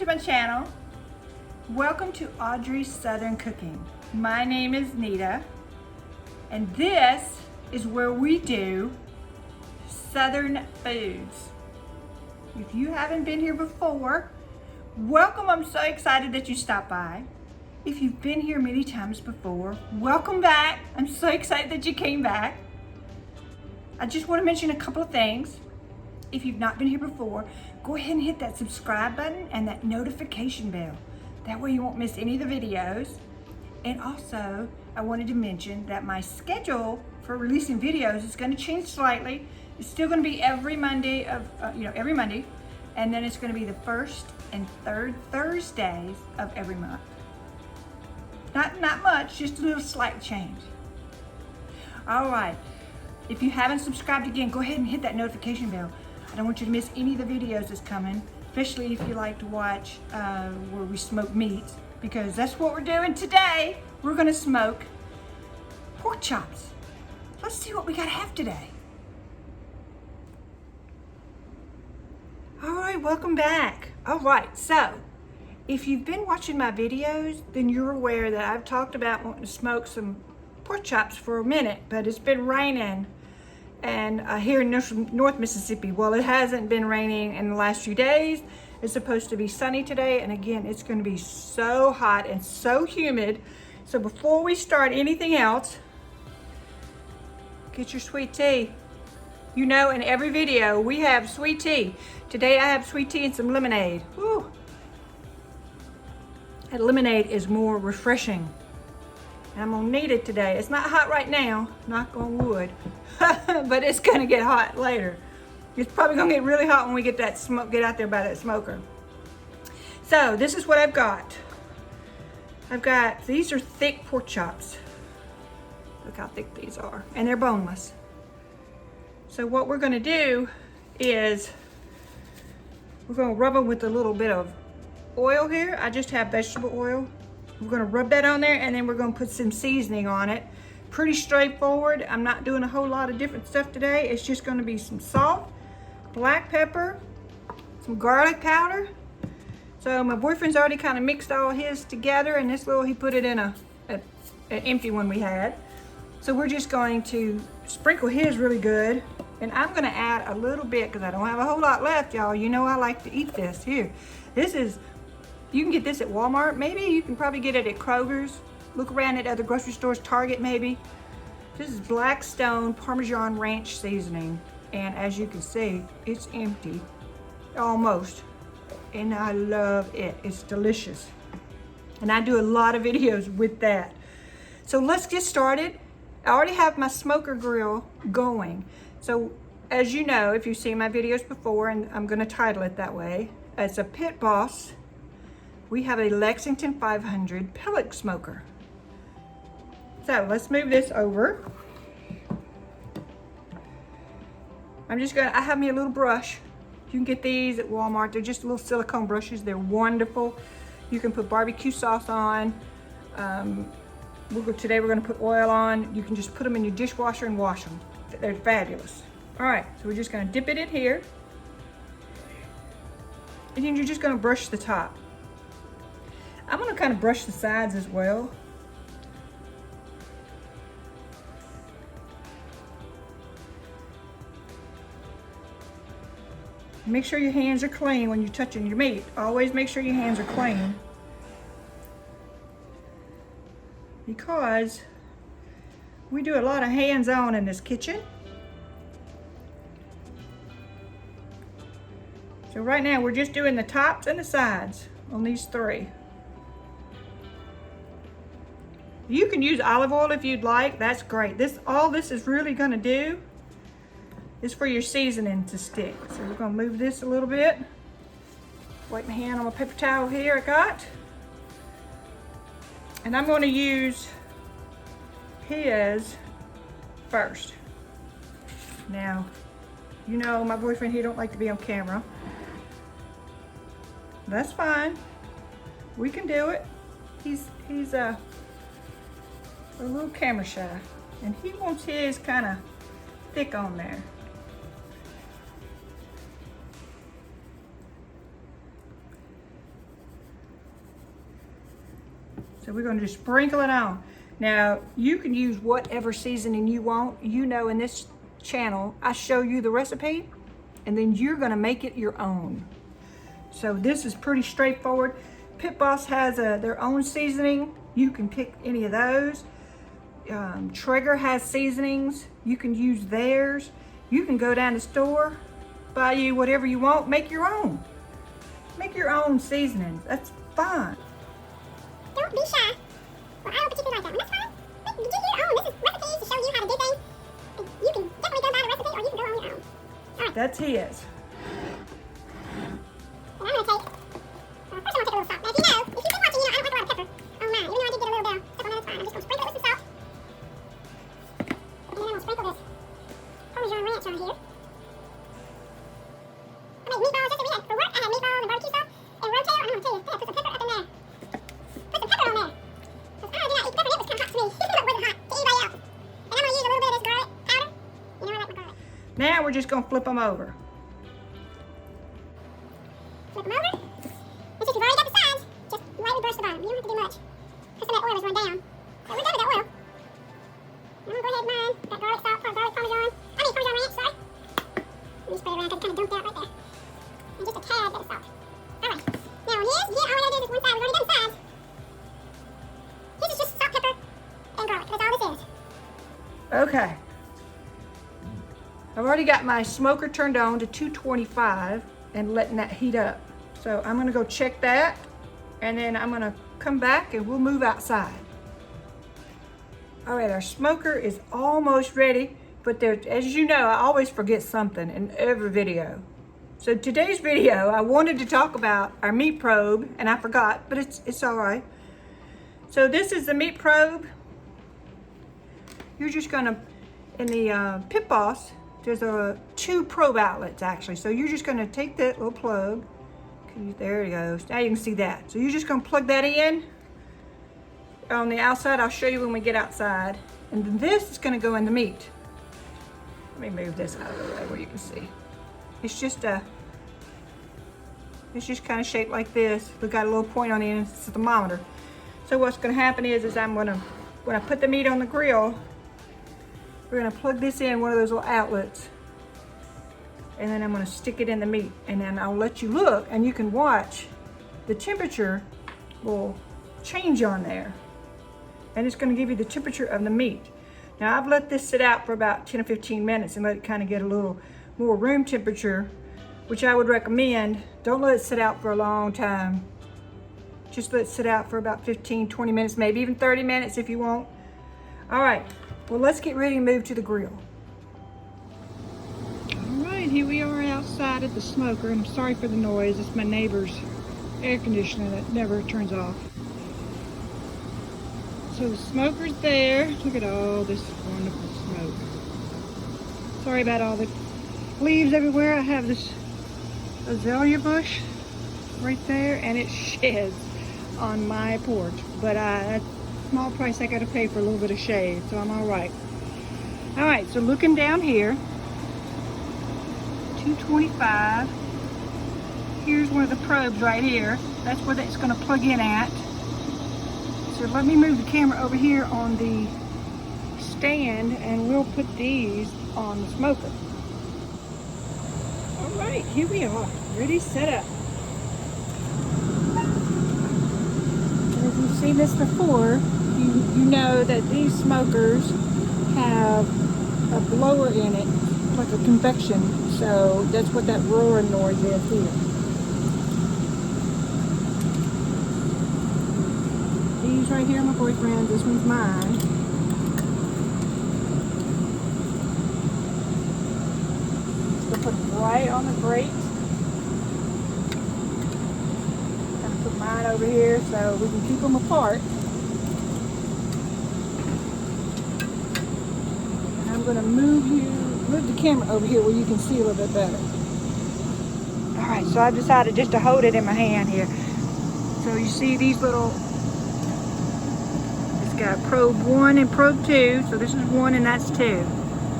to my channel. Welcome to Audrey's Southern Cooking. My name is Nita, and this is where we do Southern foods. If you haven't been here before, welcome. I'm so excited that you stopped by. If you've been here many times before, welcome back. I'm so excited that you came back. I just want to mention a couple of things. If you've not been here before, go ahead and hit that subscribe button and that notification bell. That way you won't miss any of the videos. And also, I wanted to mention that my schedule for releasing videos is going to change slightly. It's still going to be every Monday every Monday, and then it's going to be the first and third Thursdays of every month. Not much, just a little slight change. All right. If you haven't subscribed again, go ahead and hit that notification bell. I don't want you to miss any of the videos that's coming, especially if you like to watch where we smoke meats, because that's what we're doing today. We're gonna smoke pork chops. Let's see what we gotta have today. All right, welcome back. All right, so if you've been watching my videos, then you're aware that I've talked about wanting to smoke some pork chops for a minute, but it's been raining and here in North Mississippi. Well, it hasn't been raining in the last few days. It's supposed to be sunny today, and again, it's going to be so hot and so humid. So before we start anything else, get your sweet tea. You know, in every video we have sweet tea. Today I have sweet tea and some lemonade. Woo! That lemonade is more refreshing. And I'm gonna need it today. It's not hot right now, knock on wood, but it's gonna get hot later. It's probably gonna get really hot when we get that smoke, get out there by that smoker. So this is what I've got. These are thick pork chops. Look how thick these are, and they're boneless. So what we're gonna do is we're gonna rub them with a little bit of oil here. I just have vegetable oil. We're gonna rub that on there, and then we're gonna put some seasoning on it. Pretty straightforward. I'm not doing a whole lot of different stuff today. It's just gonna be some salt, black pepper, some garlic powder. So my boyfriend's already kind of mixed all his together, and this little, he put it in an empty one we had. So we're just going to sprinkle his really good. And I'm gonna add a little bit, because I don't have a whole lot left, y'all. You know I like to eat this. Here, you can get this at Walmart. Maybe you can probably get it at Kroger's. Look around at other grocery stores, Target maybe. This is Blackstone Parmesan Ranch seasoning. And as you can see, it's empty, almost. And I love it, it's delicious. And I do a lot of videos with that. So let's get started. I already have my smoker grill going. So as you know, if you've seen my videos before, and I'm gonna title it that way, it's a Pit Boss. We have a Lexington 500 pellet smoker. So let's move this over. I have me a little brush. You can get these at Walmart. They're just little silicone brushes. They're wonderful. You can put barbecue sauce on. Today we're gonna put oil on. You can just put them in your dishwasher and wash them. They're fabulous. All right, so we're just gonna dip it in here. And then you're just gonna brush the top. I'm gonna kind of brush the sides as well. Make sure your hands are clean when you're touching your meat. Always make sure your hands are clean, because we do a lot of hands-on in this kitchen. So right now we're just doing the tops and the sides on these three. You can use olive oil if you'd like, that's great. All this is really gonna do is for your seasoning to stick. So we're gonna move this a little bit. Wipe my hand on my paper towel here I got. And I'm gonna use his first. Now, you know my boyfriend, he don't like to be on camera. That's fine, we can do it. He's a little camera shy, and he wants his kind of thick on there. So we're gonna just sprinkle it on. Now, you can use whatever seasoning you want. You know, in this channel, I show you the recipe, and then you're gonna make it your own. So this is pretty straightforward. Pit Boss has their own seasoning. You can pick any of those. Traeger has seasonings. You can use theirs. You can go down to the store, buy you whatever you want, make your own. Make your own seasonings. That's fine. Don't be shy. Well, I don't particularly like that one. That's fine. But you do your own. This is recipes to show you how to do things. You can definitely go by the recipe, or you can go on your own. All right. That's his. And I'm going to take, first I'm going to take a little salt. Now, if you've been watching, I don't like a lot of pepper on mine. Even though I did get a little bit of stuff on that, it's fine. I'm just going to sprinkle it with some salt. And then I'm going to sprinkle this Parmesan ranch on here. I made meatballs just like we had for work. I had meatballs and barbecue sauce and rotel. I'm going to tell you, put some pepper up in there. Put some pepper on there. Because I did not eat pepper, and it was kind of hot to me. It wasn't hot to anybody else. And I'm going to use a little bit of this garlic powder. You know I like my garlic. Now we're just gonna flip them over. Flip them over. And since you've already got the sides, just lightly brush the bottom. You don't have to do much. Because some of that oil is run down. So we're done with that oil. I'm going to go ahead and mine that garlic salt, garlic parmesan. Parmesan ranch, sorry. Let me spread it around because it kind of dumped out right there. And just a tad bit of salt. Alright. Now on his, all we gotta do is one side. We've already done the sides. His is just salt, pepper, and garlic. That's all this is. Okay. I've already got my smoker turned on to 225 and letting that heat up. So I'm gonna go check that, and then I'm gonna come back and we'll move outside. All right, our smoker is almost ready, but there, as you know, I always forget something in every video. So today's video, I wanted to talk about our meat probe, and I forgot, but it's all right. So this is the meat probe. You're just gonna, in the Pit Boss, there's two probe outlets actually. So you're just gonna take that little plug. There it goes. Now you can see that. So you're just gonna plug that in. On the outside, I'll show you when we get outside. And then this is gonna go in the meat. Let me move this out of the way where you can see. It's just kind of shaped like this. We got a little point on the end, it's a thermometer. So what's gonna happen is when I put the meat on the grill, we're gonna plug this in one of those little outlets, and then I'm gonna stick it in the meat, and then I'll let you look, and you can watch the temperature will change on there, and it's gonna give you the temperature of the meat. Now I've let this sit out for about 10 or 15 minutes and let it kind of get a little more room temperature, which I would recommend. Don't let it sit out for a long time. Just let it sit out for about 15, 20 minutes, maybe even 30 minutes if you want. All right. Well, let's get ready to move to the grill. All right, here we are outside at the smoker. I'm sorry for the noise. It's my neighbor's air conditioner that never turns off. So the smoker's there. Look at all this wonderful smoke. Sorry about all the leaves everywhere. I have this azalea bush right there, and it sheds on my porch. But that's a small price I got to pay for a little bit of shade, so I'm all right. All right, so looking down here, 225. Here's one of the probes right here. That's where that's going to plug in at. So let me move the camera over here on the stand, and we'll put these on the smoker. All right, here we are, ready, set up. As you've seen this before, you know that these smokers have a blower in it, like a convection. So that's what that roaring noise is here. These right here are my boyfriend's. This one's mine. Just put it right on the grate. And put mine over here so we can keep them apart. And I'm going to move the camera over here where you can see a little bit better. All right, so I've decided just to hold it in my hand here. So you see these little. Got probe 1 and probe 2, so this is 1 and that's 2.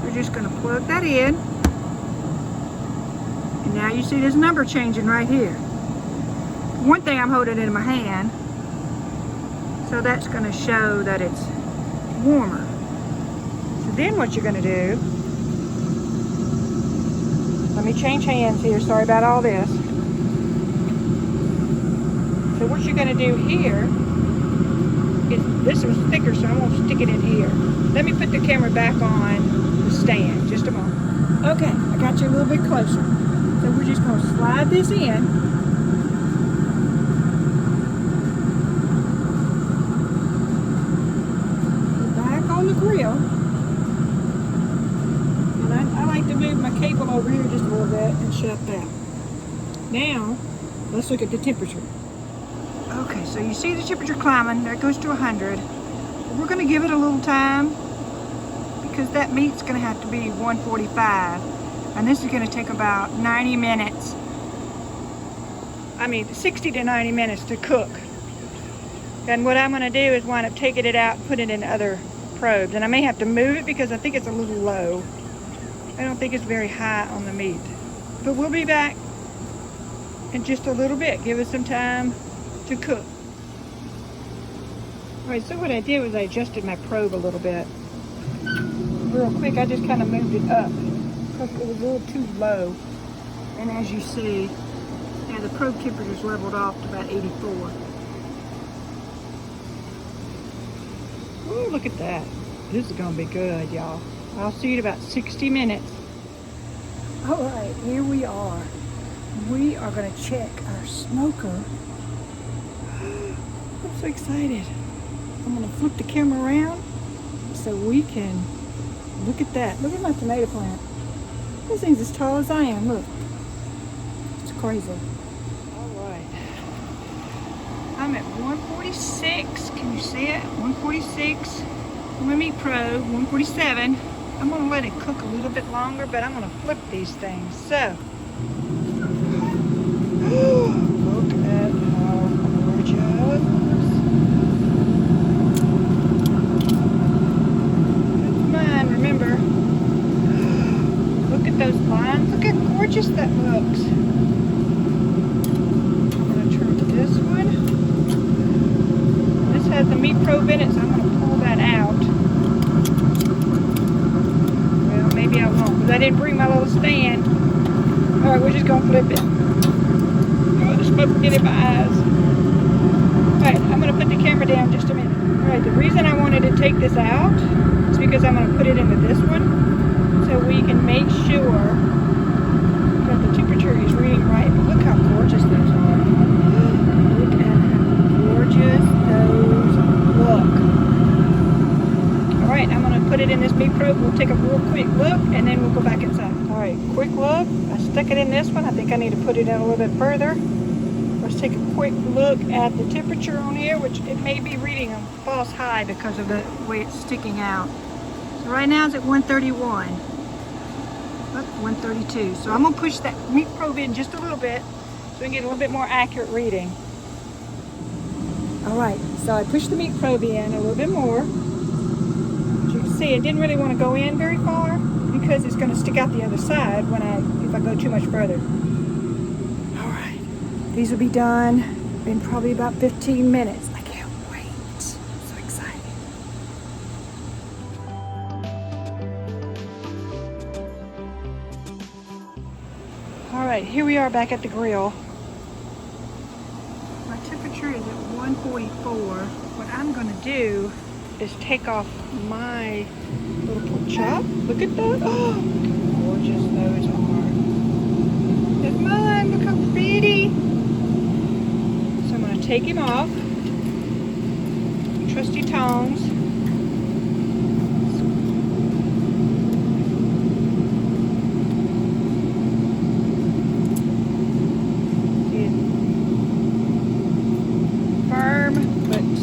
We're just going to plug that in, and now you see this number changing right here. One thing, I'm holding it in my hand, So that's going to show that it's warmer. So then what you're going to do, let me change hands here, sorry about all this. So what you're going to do here is, this was thicker, so I'm going to stick it in here. Let me put the camera back on the stand, just a moment. Okay, I got you a little bit closer. So we're just going to slide this in. Back on the grill. And I like to move my cable over here just a little bit and shut that. Now, let's look at the temperature. Okay, so you see the temperature climbing. That goes to 100. We're going to give it a little time because that meat's going to have to be 145. And this is going to take about 90 minutes. 60 to 90 minutes to cook. And what I'm going to do is wind up taking it out and put it in other probes. And I may have to move it because I think it's a little low. I don't think it's very high on the meat. But we'll be back in just a little bit. Give us some time to cook. Alright, so what I did was I adjusted my probe a little bit. Real quick, I just kind of moved it up because it was a little too low. And as you see, the probe temperature's leveled off to about 84. Ooh, look at that. This is going to be good, y'all. I'll see you in about 60 minutes. Alright, here we are. We are going to check our smoker. I'm so excited. I'm going to flip the camera around so we can look at that. Look at my tomato plant. This thing's as tall as I am. Look. It's crazy. Alright. I'm at 146. Can you see it? 146. My meat probe, 147. I'm going to let it cook a little bit longer, but I'm going to flip these things. So, look at how gorgeous. That's mine, remember. Look at those lines. Look how gorgeous that looks. I'm going to turn to this one. This has the meat probe in it, so I'm going to pull that out. Well, maybe I won't, because I didn't bring my little stand. Alright, we're just going to flip it. Oh, the smoke will get in my eyes. Alright, I'm going to put the camera down just a minute. Alright, the reason I wanted to take this out is because I'm going to put it into this one so we can make sure that the temperature is reading right. Look how gorgeous those are. Look at how gorgeous those look. Alright, I'm going to put it in this meat probe. We'll take a real quick look and then we'll go back inside. Alright, quick look. I stuck it in this one. I think I need to put it in a little bit further. Let's take a quick look at the temperature on here, which it may be reading a false high because of the way it's sticking out. So right now it's at 131. Look, 132. So I'm going to push that meat probe in just a little bit so we can get a little bit more accurate reading. Alright, so I pushed the meat probe in a little bit more. As you can see, it didn't really want to go in very far because it's going to stick out the other side if I go too much further. Alright, these will be done in probably about 15 minutes. I can't wait. I'm so excited. Alright, here we are back at the grill. My temperature is at 144. What I'm going to do is take off my little pork chop. Look at that. Oh, gorgeous those are. That's mine. Look how pretty. So I'm going to take him off. Trusty tongs.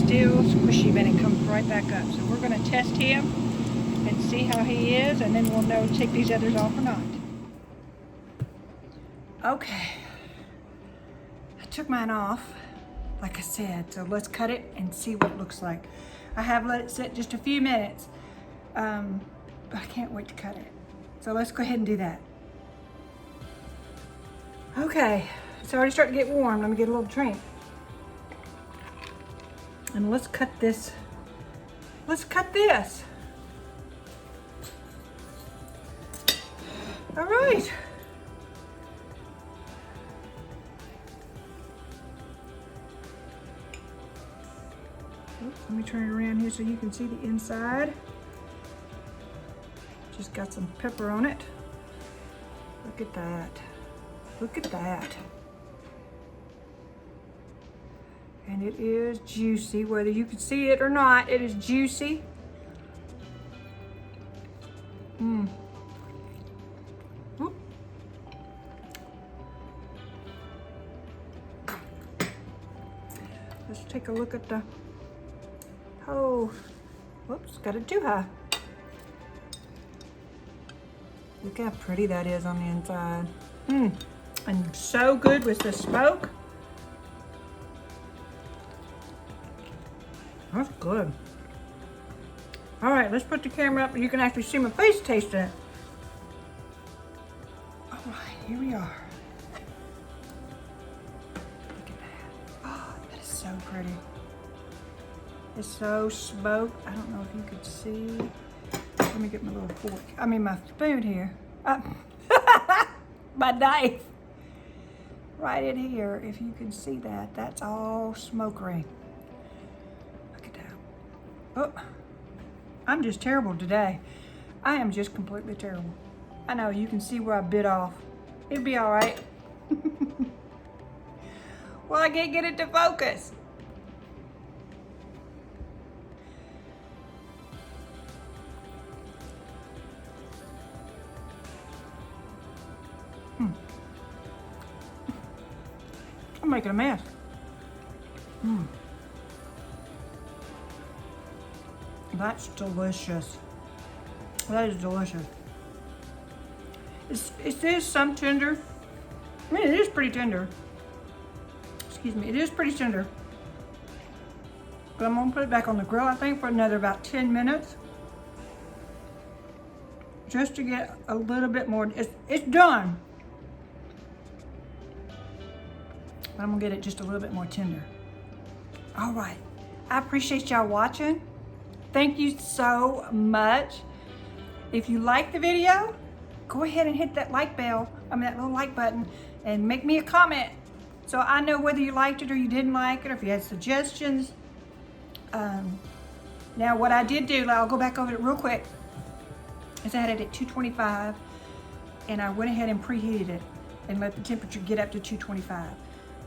Still squishy, but it comes right back up. So we're going to test him and see how he is, and then we'll know to take these others off or not. Okay, I took mine off, like I said, so let's cut it and see what it looks like. I have let it sit just a few minutes, but I can't wait to cut it. So let's go ahead and do that. Okay, it's already starting to get warm. Let me get a little drink. And let's cut this. Let's cut this. All right. Oops, let me turn it around here so you can see the inside. Just got some pepper on it. Look at that. Look at that. And it is juicy, whether you can see it or not, it is juicy. Mmm. Let's take a look at the, oh, whoops, got it too high. Look how pretty that is on the inside. And so good with the smoke. That's good. All right, let's put the camera up and you can actually see my face tasting it. All right, here we are. Look at that. Oh, that is so pretty. It's so smoked. I don't know if you could see. Let me get my little fork. My spoon here. My knife. Right in here, if you can see that, that's all smokery. Look at that. Oh, I'm just terrible today. I am just completely terrible. I know, you can see where I bit off. It'll be all right. Well, I can't get it to focus. I'm making a mess. That's delicious. That is delicious. It is some tender. It is pretty tender. Excuse me, it is pretty tender. But I'm gonna put it back on the grill, I think, for another about 10 minutes. Just to get a little bit more, it's done. But I'm gonna get it just a little bit more tender. All right, I appreciate y'all watching. Thank you so much. If you like the video, go ahead and hit that like bell, that little like button, and make me a comment so I know whether you liked it or you didn't like it, or if you had suggestions. Now what I did do, I'll go back over it real quick, is I had it at 225, and I went ahead and preheated it and let the temperature get up to 225.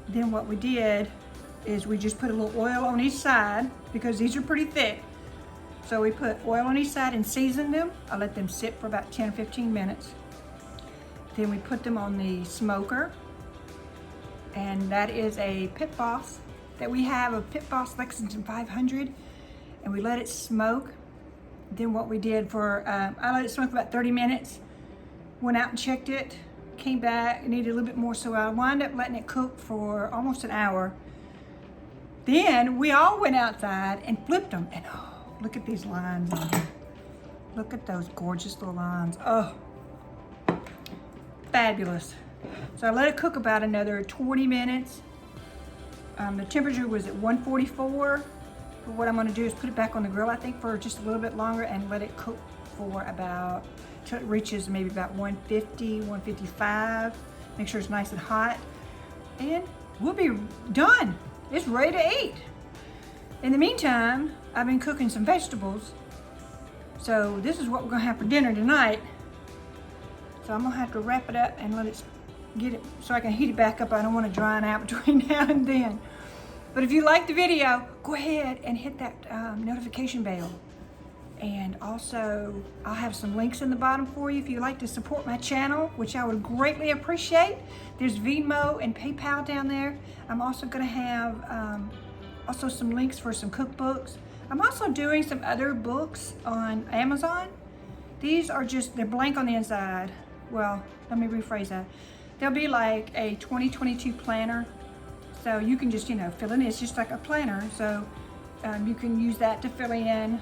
Then what we did is we just put a little oil on each side, because these are pretty thick. So we put oil on each side and seasoned them. I let them sit for about 10 or 15 minutes. Then we put them on the smoker. And that is a Pit Boss that we have, a Pit Boss Lexington 500. And we let it smoke. Then what we did for, I let it smoke about 30 minutes. Went out and checked it. Came back, it needed a little bit more. So I wound up letting it cook for almost an hour. Then we all went outside and flipped them. And oh, look at these lines on here. Look at those gorgeous little lines. Oh, fabulous. So I let it cook about another 20 minutes. The temperature was at 144. But what I'm gonna do is put it back on the grill, I think, for just a little bit longer and let it cook for about, till it reaches maybe about 150, 155. Make sure it's nice and hot. And we'll be done. It's ready to eat. In the meantime, I've been cooking some vegetables. So this is what we're gonna have for dinner tonight. So I'm gonna have to wrap it up and let it get it so I can heat it back up. I don't want to dry it out between now and then. But if you like the video, go ahead and hit that notification bell. And also, I'll have some links in the bottom for you if you'd like to support my channel, which I would greatly appreciate. There's Venmo and PayPal down there. I'm also gonna have also some links for some cookbooks. I'm also doing some other books on Amazon. These are just, they're blank on the inside. Well, let me rephrase that. They'll be like a 2022 planner. So you can just, fill in. It's just like a planner. So you can use that to fill in.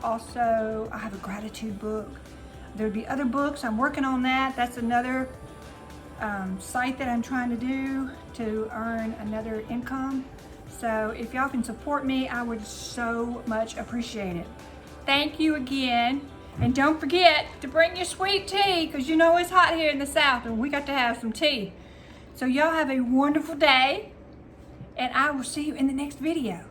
Also, I have a gratitude book. There'll be other books. I'm working on that. That's another site that I'm trying to do to earn another income. So if y'all can support me, I would so much appreciate it. Thank you again. And don't forget to bring your sweet tea, because you know it's hot here in the South and we got to have some tea. So y'all have a wonderful day, and I will see you in the next video.